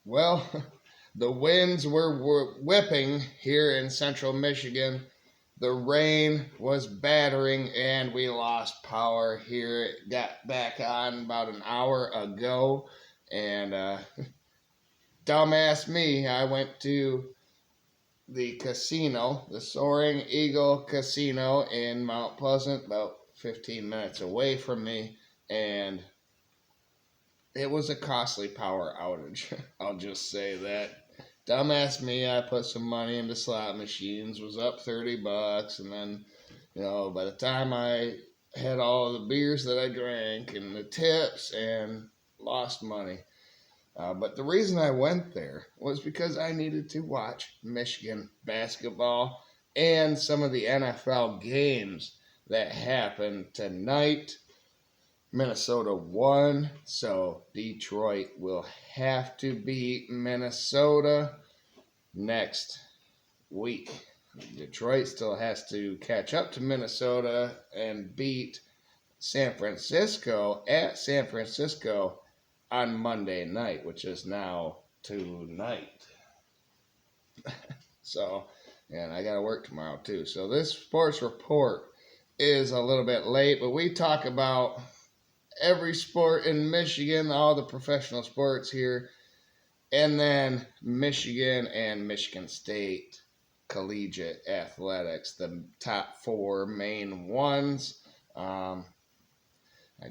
Well, the winds were whipping here in central Michigan. The rain was battering, and we lost power here. It got back on about an hour ago, and dumbass me, I went to the casino, the Soaring Eagle Casino in Mount Pleasant, about 15 minutes away from me, and it was a costly power outage. I'll just say that. Dumbass me, I put some money into slot machines, was up $30, and then, by the time I had all the beers that I drank and the tips and lost money. But the reason I went there was because I needed to watch Michigan basketball and some of the NFL games that happened tonight. Minnesota won, so Detroit will have to beat Minnesota next week. Detroit still has to catch up to Minnesota and beat San Francisco at San Francisco on Monday night, which is now tonight. So, and I got to work tomorrow too. So this sports report is a little bit late, but we talk about every sport in Michigan, all the professional sports here, and then Michigan and Michigan State collegiate athletics, the top four main ones. I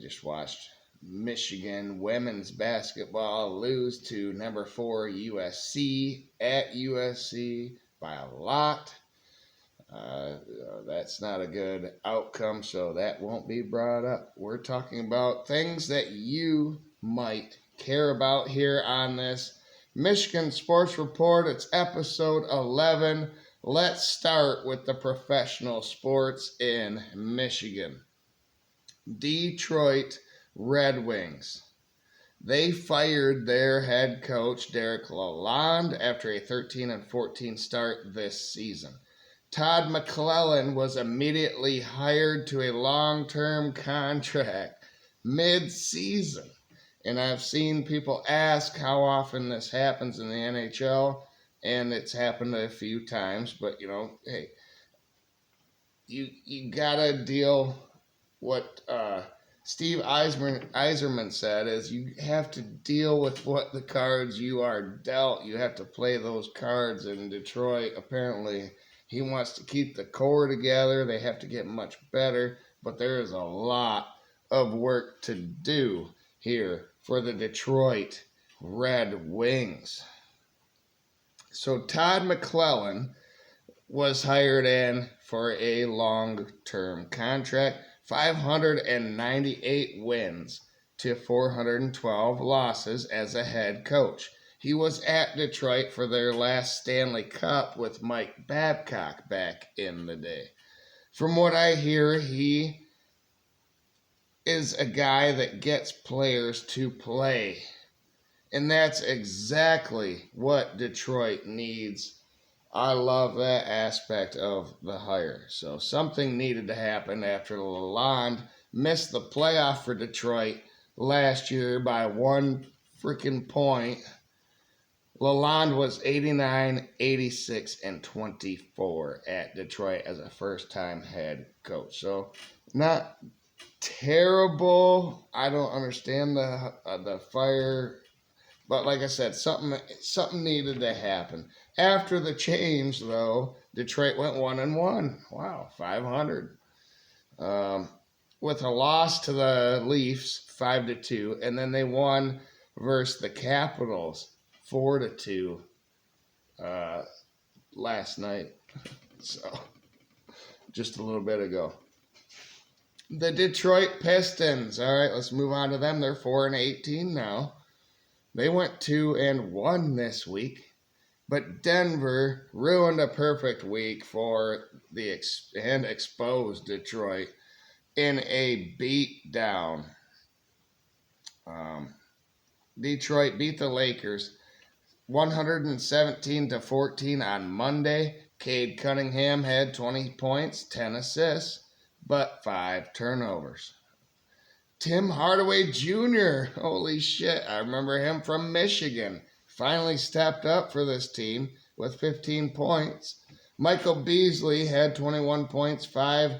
just watched Michigan women's basketball lose to number 4 USC at USC by a lot. That's not a good outcome, so that won't be brought up. We're talking about things that you might care about here on this Michigan Sports Report. It's episode 11. Let's start with the professional sports in Michigan. Detroit Red Wings. They fired their head coach, Derek Lalonde, after a 13-14 start this season. Todd McClellan was immediately hired to a long-term contract mid-season. And I've seen people ask how often this happens in the NHL, and it's happened a few times. But, hey, you got to deal what Steve Yzerman said is you have to deal with what the cards you are dealt. You have to play those cards. In Detroit, apparently, he wants to keep the core together. They have to get much better, but there is a lot of work to do here for the Detroit Red Wings. So Todd McClellan was hired in for a long-term contract, 598 wins to 412 losses as a head coach. He was at Detroit for their last Stanley Cup with Mike Babcock back in the day. From what I hear, he is a guy that gets players to play. And that's exactly what Detroit needs. I love that aspect of the hire. So something needed to happen after Lalonde missed the playoff for Detroit last year by one freaking point. Lalonde was 89, 86, and 24 at Detroit as a first-time head coach. So not terrible. I don't understand the fire, but like I said, something needed to happen. After the change, though, Detroit went 1-1. Wow, 500. With a loss to the Leafs, 5-2, and then they won versus the Capitals, 4-2 last night. So, just a little bit ago. The Detroit Pistons. All right, let's move on to them. They're 4-18 now. They went 2-1 this week, but Denver ruined a perfect week for and exposed Detroit in a beatdown. Detroit beat the Lakers 117-14 on Monday. Cade Cunningham had 20 points, 10 assists, but 5 turnovers. Tim Hardaway Jr., holy shit, I remember him from Michigan. finally stepped up for this team with 15 points. Michael Beasley had 21 points, 5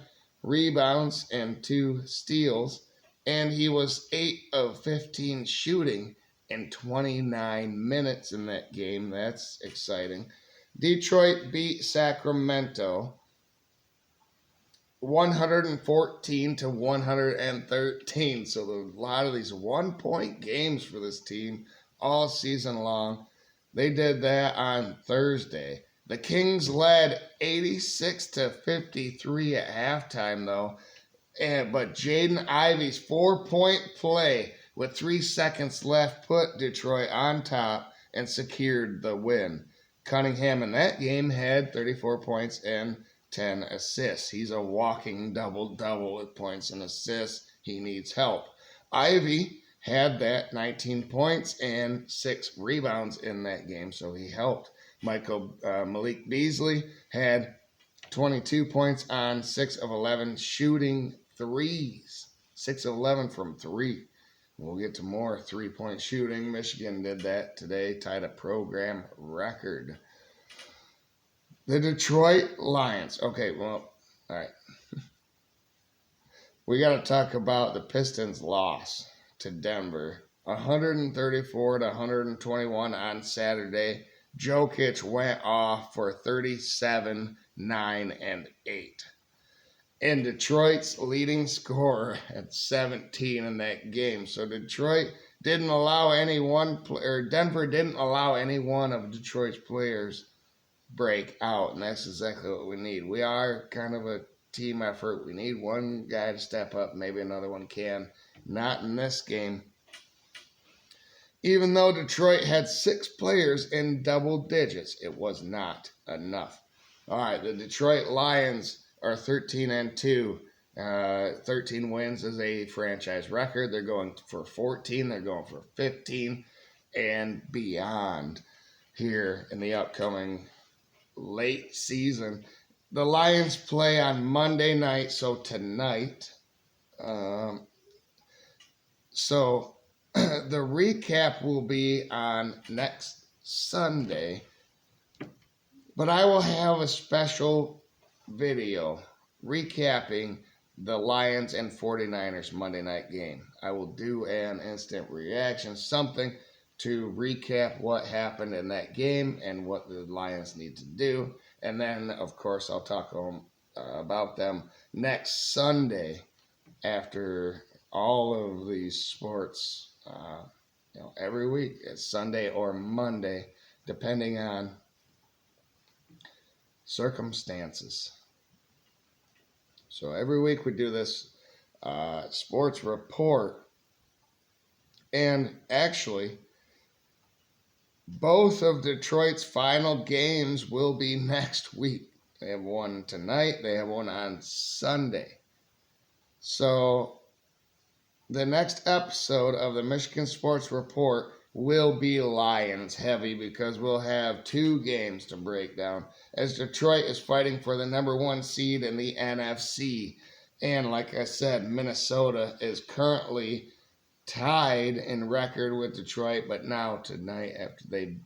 rebounds, and 2 steals, and he was 8 of 15 shooting in 29 minutes in that game. That's exciting. Detroit beat Sacramento 114 to 113. So a lot of these 1-point games for this team all season long. They did that on Thursday. The Kings led 86 to 53 at halftime, though. But Jaden Ivey's 4-point play with 3 seconds left put Detroit on top and secured the win. Cunningham in that game had 34 points and 10 assists. He's a walking double-double with points and assists. He needs help. Ivey had that 19 points and 6 rebounds in that game, so he helped. Malik Beasley had 22 points on 6 of 11 shooting threes. 6 of 11 from 3. We'll get to more 3-point shooting. Michigan did that today, tied a program record. The Detroit Lions. Okay, well, all right. We got to talk about the Pistons' loss to Denver, 134 to 121 on Saturday. Jokic went off for 37, 9, and 8. And Detroit's leading scorer had 17 in that game. So Denver didn't allow any one of Detroit's players break out, and that's exactly what we need. We are kind of a team effort. We need one guy to step up. Maybe another one can. Not in this game. Even though Detroit had 6 players in double digits, it was not enough. All right, the Detroit Lions are 13-2. 13 wins is a franchise record. They're going for 14. They're going for 15 and beyond here in the upcoming late season. The Lions play on Monday night, so tonight. The recap will be on next Sunday, but I will have a special video recapping the Lions and 49ers Monday night game. I will do an instant reaction, something to recap what happened in that game and what the Lions need to do. And then, of course, I'll talk about them next Sunday after all of these sports, every week. It's Sunday or Monday, depending on circumstances. So every week we do this sports report. And actually, both of Detroit's final games will be next week. They have one tonight. They have one on Sunday. So the next episode of the Michigan Sports Report will be Lions heavy because we'll have 2 games to break down as Detroit is fighting for the number 1 seed in the NFC. And like I said, Minnesota is currently tied in record with Detroit, but now tonight after they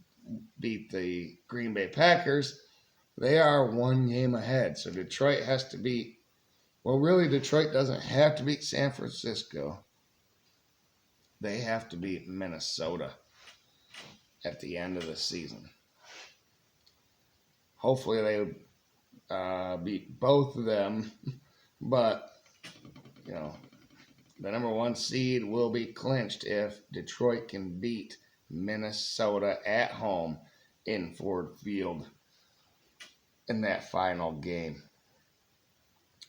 beat the Green Bay Packers, they are 1 game ahead. So Detroit has to beat, Detroit doesn't have to beat San Francisco. They have to beat Minnesota at the end of the season. Hopefully they beat both of them, but, the number 1 seed will be clinched if Detroit can beat Minnesota at home in Ford Field in that final game.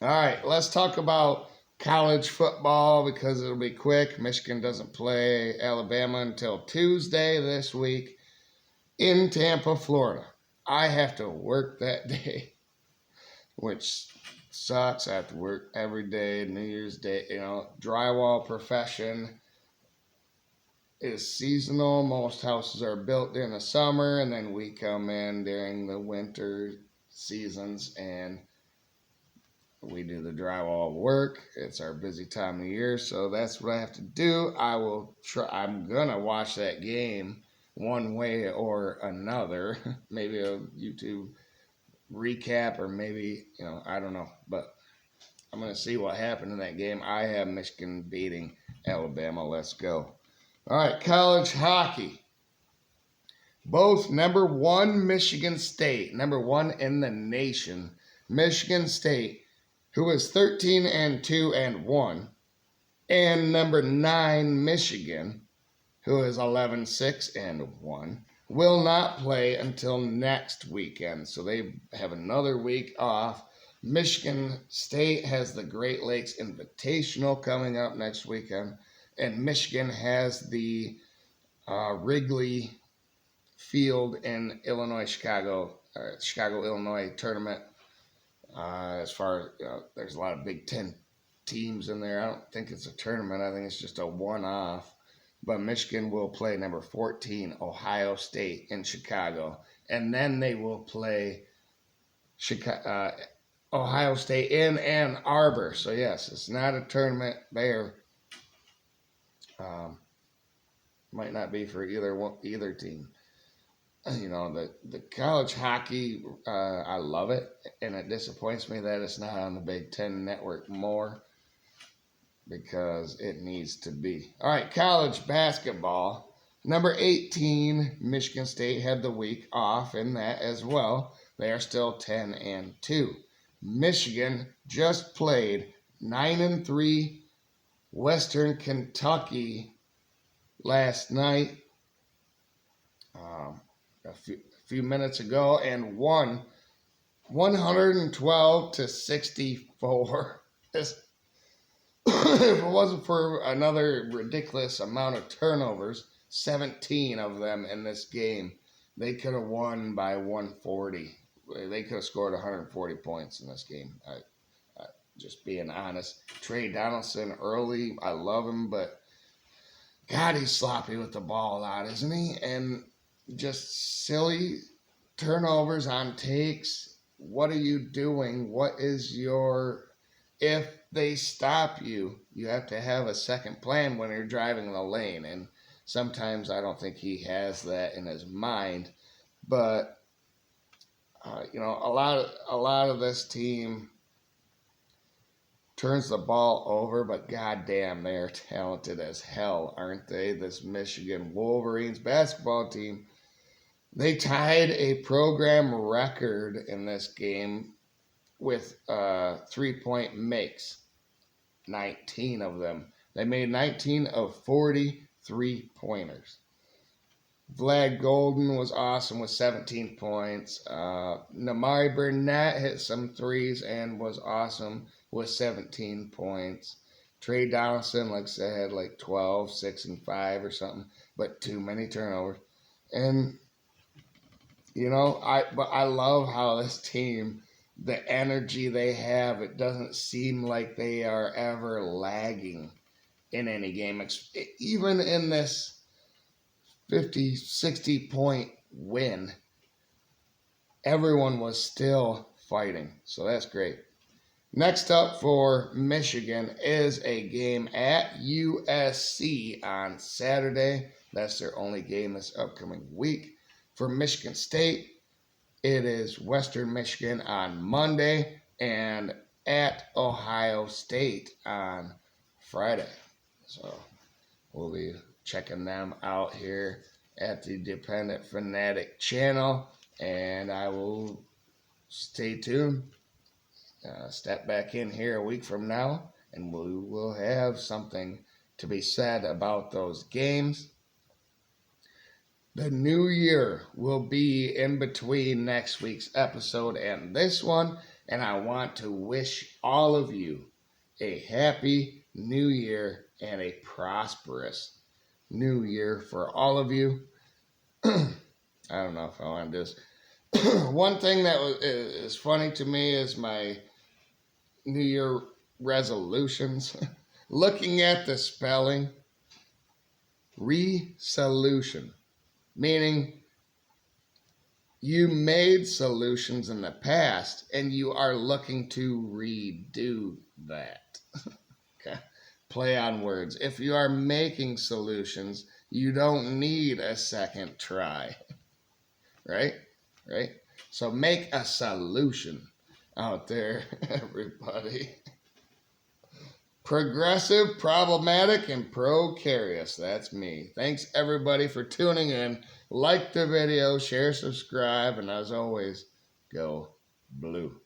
All right, let's talk about college football because it'll be quick. Michigan doesn't play Alabama until Tuesday this week in Tampa, Florida. I have to work that day, which sucks. I have to work every day, New Year's Day. Drywall profession is seasonal. Most houses are built during the summer, and then we come in during the winter seasons, and we do the drywall work. It's our busy time of year, so that's what I have to do. I'm going to watch that game one way or another. Maybe a YouTube recap, or maybe, I don't know. But I'm going to see what happened in that game. I have Michigan beating Alabama. Let's go. All right, college hockey. Both number one Michigan State, number one in the nation, Michigan State, who is 13-2-1, and number 9 Michigan, who is 11-6-1, will not play until next weekend. So they have another week off. Michigan State has the Great Lakes Invitational coming up next weekend, and Michigan has the Wrigley Field in Illinois, Chicago, Illinois tournament. As far as, there's a lot of Big Ten teams in there. I don't think it's a tournament. I think it's just a one-off. But Michigan will play number 14, Ohio State, in Chicago. And then they will play Ohio State in Ann Arbor. So, yes, it's not a tournament there. Might not be for either team. The college hockey, I love it, and it disappoints me that it's not on the Big Ten Network more, because it needs to be. All right, college basketball. Number 18, Michigan State had the week off in that as well. They are still 10-2. Michigan just played 9-3 Western Kentucky last night. A few minutes ago, and won 112-64. If it wasn't for another ridiculous amount of turnovers, 17 of them in this game, they could have won by 140. They could have scored 140 points in this game. Just being honest. Trey Donaldson early, I love him, but God, he's sloppy with the ball a lot, isn't he? And just silly turnovers on takes. What are you doing? What is if they stop you, you have to have a second plan when you're driving the lane. And sometimes I don't think he has that in his mind. But, a lot of this team turns the ball over, but goddamn, they are talented as hell, aren't they? This Michigan Wolverines basketball team. They tied a program record in this game with 3-point makes, 19 of them. They made 19 of 40 3-pointers. Vlad Golden was awesome with 17 points. Namari Burnett hit some threes and was awesome with 17 points. Trey Donaldson, like I said, had like 12, 6, and 5 or something, but too many turnovers. And I love how this team, the energy they have, it doesn't seem like they are ever lagging in any game. Even in this 50, 60-point win, everyone was still fighting. So that's great. Next up for Michigan is a game at USC on Saturday. That's their only game this upcoming week. For Michigan State, it is Western Michigan on Monday and at Ohio State on Friday. So we'll be checking them out here at the Dependent Fanatic channel, and I will stay tuned. Step back in here a week from now, and we will have something to be said about those games. The new year will be in between next week's episode and this one, and I want to wish all of you a happy new year and a prosperous new year for all of you. I don't know if I want to do this. One thing that is funny to me is my New Year resolutions. Looking at the spelling, resolution, meaning you made solutions in the past and you are looking to redo that. Okay. Play on words. If you are making solutions, You don't need a second try. Right? Right? So make a solution out there, everybody. Progressive, problematic, and precarious. That's me. Thanks, everybody, for tuning in. Like the video, share, subscribe, and as always, go blue.